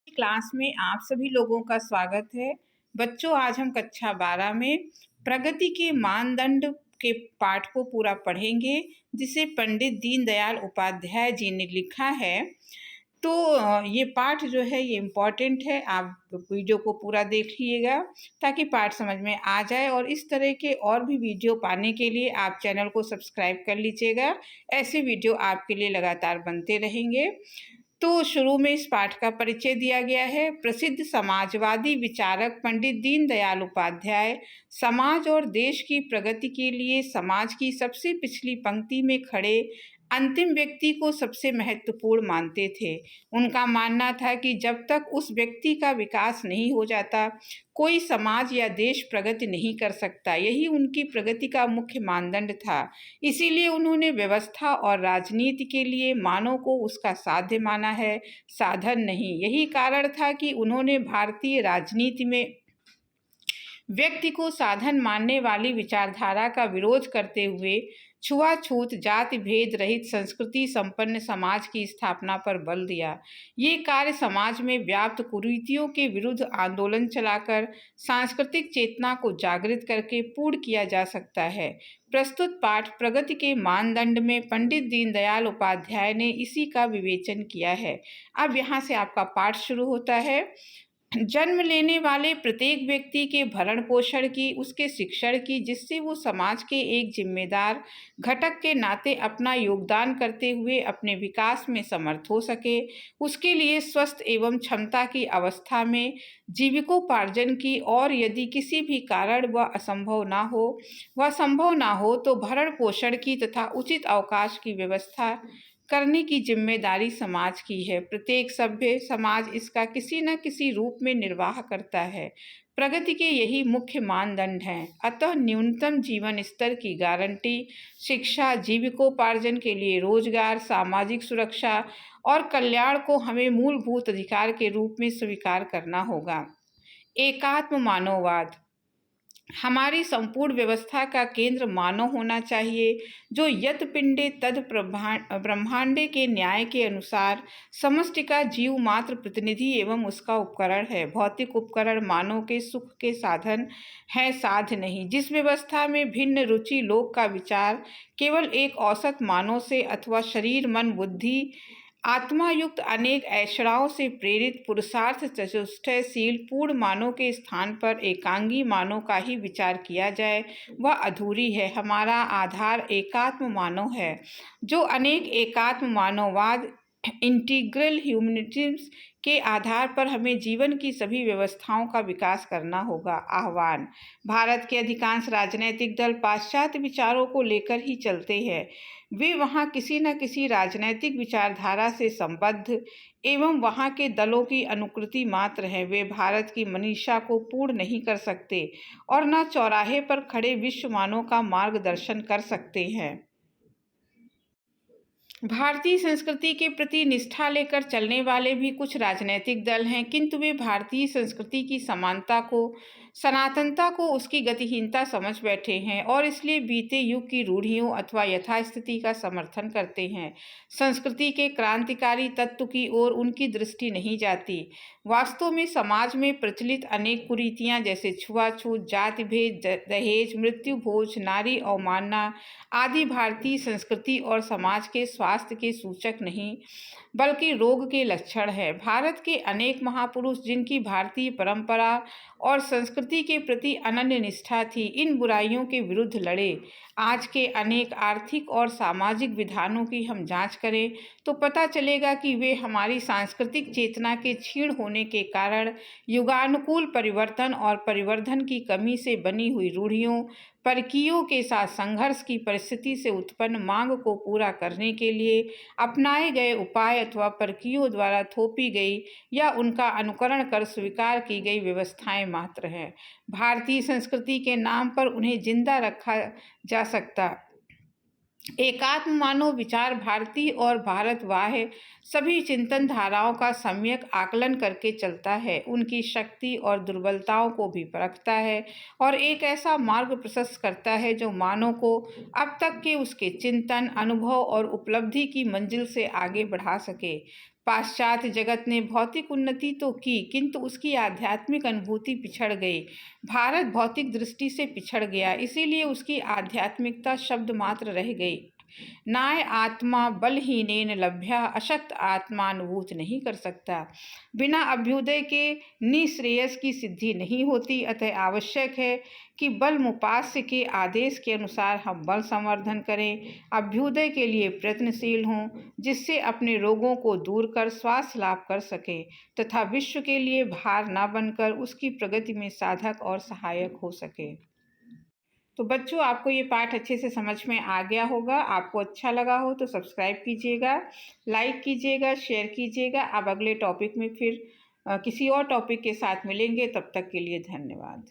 Class में आप सभी लोगों का स्वागत है। बच्चों, आज हम कक्षा 12 में प्रगति के मानदंड के पाठ को पूरा पढ़ेंगे, जिसे पंडित दीनदयाल उपाध्याय जी ने लिखा है। तो ये पाठ जो है ये इम्पॉर्टेंट है। आप वीडियो को पूरा देखिएगा ताकि पाठ समझ में आ जाए, और इस तरह के और भी वीडियो पाने के लिए आप चैनल को सब्सक्राइब कर लीजिएगा। ऐसे वीडियो आपके लिए लगातार बनते रहेंगे। तो शुरू में इस पाठ का परिचय दिया गया है। प्रसिद्ध समाजवादी विचारक पंडित दीनदयाल उपाध्याय समाज और देश की प्रगति के लिए समाज की सबसे पिछली पंक्ति में खड़े अंतिम व्यक्ति को सबसे महत्वपूर्ण मानते थे। उनका मानना था कि जब तक उस व्यक्ति का विकास नहीं हो जाता, कोई समाज या देश प्रगति नहीं कर सकता। यही उनकी प्रगति का मुख्य मानदंड था। इसीलिए उन्होंने व्यवस्था और राजनीति के लिए मानव को उसका साध्य माना है, साधन नहीं। यही कारण था कि उन्होंने भारतीय राजनीति में व्यक्ति को साधन मानने वाली विचारधारा का विरोध करते हुए छुआछूत, जाति भेद रहित, संस्कृति संपन्न समाज की स्थापना पर बल दिया। ये कार्य समाज में व्याप्त कुरीतियों के विरुद्ध आंदोलन चलाकर सांस्कृतिक चेतना को जागृत करके पूर्ण किया जा सकता है। प्रस्तुत पाठ प्रगति के मानदंड में पंडित दीनदयाल उपाध्याय ने इसी का विवेचन किया है। अब यहाँ से आपका पाठ शुरू होता है। जन्म लेने वाले प्रत्येक व्यक्ति के भरण पोषण की, उसके शिक्षण की, जिससे वो समाज के एक जिम्मेदार घटक के नाते अपना योगदान करते हुए अपने विकास में समर्थ हो सके, उसके लिए स्वस्थ एवं क्षमता की अवस्था में जीविकोपार्जन की, और यदि किसी भी कारण वह संभव ना हो तो भरण पोषण की तथा उचित अवकाश की व्यवस्था करने की जिम्मेदारी समाज की है। प्रत्येक सभ्य समाज इसका किसी न किसी रूप में निर्वाह करता है। प्रगति के यही मुख्य मानदंड हैं। अतः न्यूनतम जीवन स्तर की गारंटी, शिक्षा, जीविकोपार्जन के लिए रोजगार, सामाजिक सुरक्षा और कल्याण को हमें मूलभूत अधिकार के रूप में स्वीकार करना होगा। एकात्म मानववाद। हमारी संपूर्ण व्यवस्था का केंद्र मानव होना चाहिए, जो यत पिंडे तद ब्रह्मांडे के न्याय के अनुसार समष्टि का जीव मात्र प्रतिनिधि एवं उसका उपकरण है। भौतिक उपकरण मानव के सुख के साधन है, साध्य नहीं। जिस व्यवस्था में भिन्न रुचि लोक का विचार केवल एक औसत मानव से अथवा शरीर, मन, बुद्धि, आत्मा युक्त अनेक ऐषणाओं से प्रेरित पुरुषार्थ चतुष्टयशील पूर्ण मानव के स्थान पर एकांगी मानव का ही विचार किया जाए, वह अधूरी है। हमारा आधार एकात्म मानव है, जो अनेक एकात्म मानववाद, इंटीग्रल ह्यूमनिज्म के आधार पर हमें जीवन की सभी व्यवस्थाओं का विकास करना होगा। आह्वान। भारत के अधिकांश राजनैतिक दल पाश्चात्य विचारों को लेकर ही चलते हैं। वे वहाँ किसी न किसी राजनैतिक विचारधारा से संबद्ध एवं वहाँ के दलों की अनुकृति मात्र हैं। वे भारत की मनीषा को पूर्ण नहीं कर सकते और न चौराहे पर खड़े विश्वमानों का मार्गदर्शन कर सकते हैं। भारतीय संस्कृति के प्रति निष्ठा लेकर चलने वाले भी कुछ राजनैतिक दल हैं, किंतु वे भारतीय संस्कृति की समानता को, सनातनता को उसकी गतिहीनता समझ बैठे हैं और इसलिए बीते युग की रूढ़ियों अथवा यथास्थिति का समर्थन करते हैं। संस्कृति के क्रांतिकारी तत्व की ओर उनकी दृष्टि नहीं जाती। वास्तव में समाज में प्रचलित अनेक कुरीतियां, जैसे छुआछूत, जाति भेद, दहेज, मृत्यु भोज, नारी अवमानना आदि भारतीय संस्कृति और समाज के स्वास्थ्य के सूचक नहीं, बल्कि रोग के लक्षण है। भारत के अनेक महापुरुष, जिनकी भारतीय परंपरा और संस्कृति के प्रति अनन्य निष्ठा थी, इन बुराइयों के विरुद्ध लड़े। आज के अनेक आर्थिक और सामाजिक विधानों की हम जांच करें तो पता चलेगा कि वे हमारी सांस्कृतिक चेतना के क्षीण होने के कारण युगानुकूल परिवर्तन और परिवर्धन की कमी से बनी हुई रूढ़ियों, परकीयों के साथ संघर्ष की परिस्थिति से उत्पन्न मांग को पूरा करने के लिए अपनाए गए उपाय अथवा परकीयों द्वारा थोपी गई या उनका अनुकरण कर स्वीकार की गई व्यवस्थाएं मात्र हैं। भारतीय संस्कृति के नाम पर उन्हें जिंदा रखा जा सकता एकात्म मानव विचार भारतीय और भारतबाह्य सभी चिंतन धाराओं का सम्यक आकलन करके चलता है, उनकी शक्ति और दुर्बलताओं को भी परखता है और एक ऐसा मार्ग प्रशस्त करता है जो मानव को अब तक के उसके चिंतन, अनुभव और उपलब्धि की मंजिल से आगे बढ़ा सके। पाश्चात्य जगत ने भौतिक उन्नति तो की, किंतु उसकी आध्यात्मिक अनुभूति पिछड़ गई। भारत भौतिक दृष्टि से पिछड़ गया, इसीलिए उसकी आध्यात्मिकता शब्द मात्र रह गई। नाय आत्मा बलहीनेन लभ्या, अशक्त आत्मा अनुभूत नहीं कर सकता। बिना अभ्युदय के निःश्रेयस की सिद्धि नहीं होती। अतः आवश्यक है कि बल मुपास्य के आदेश के अनुसार हम बल संवर्धन करें, अभ्युदय के लिए प्रयत्नशील हों, जिससे अपने रोगों को दूर कर स्वास्थ्य लाभ कर सकें तथा विश्व के लिए भार न बनकर उसकी प्रगति में साधक और सहायक हो सके। तो बच्चों, आपको ये पाठ अच्छे से समझ में आ गया होगा। आपको अच्छा लगा हो तो सब्सक्राइब कीजिएगा, लाइक कीजिएगा, शेयर कीजिएगा। अब अगले टॉपिक में फिर किसी और टॉपिक के साथ मिलेंगे। तब तक के लिए धन्यवाद।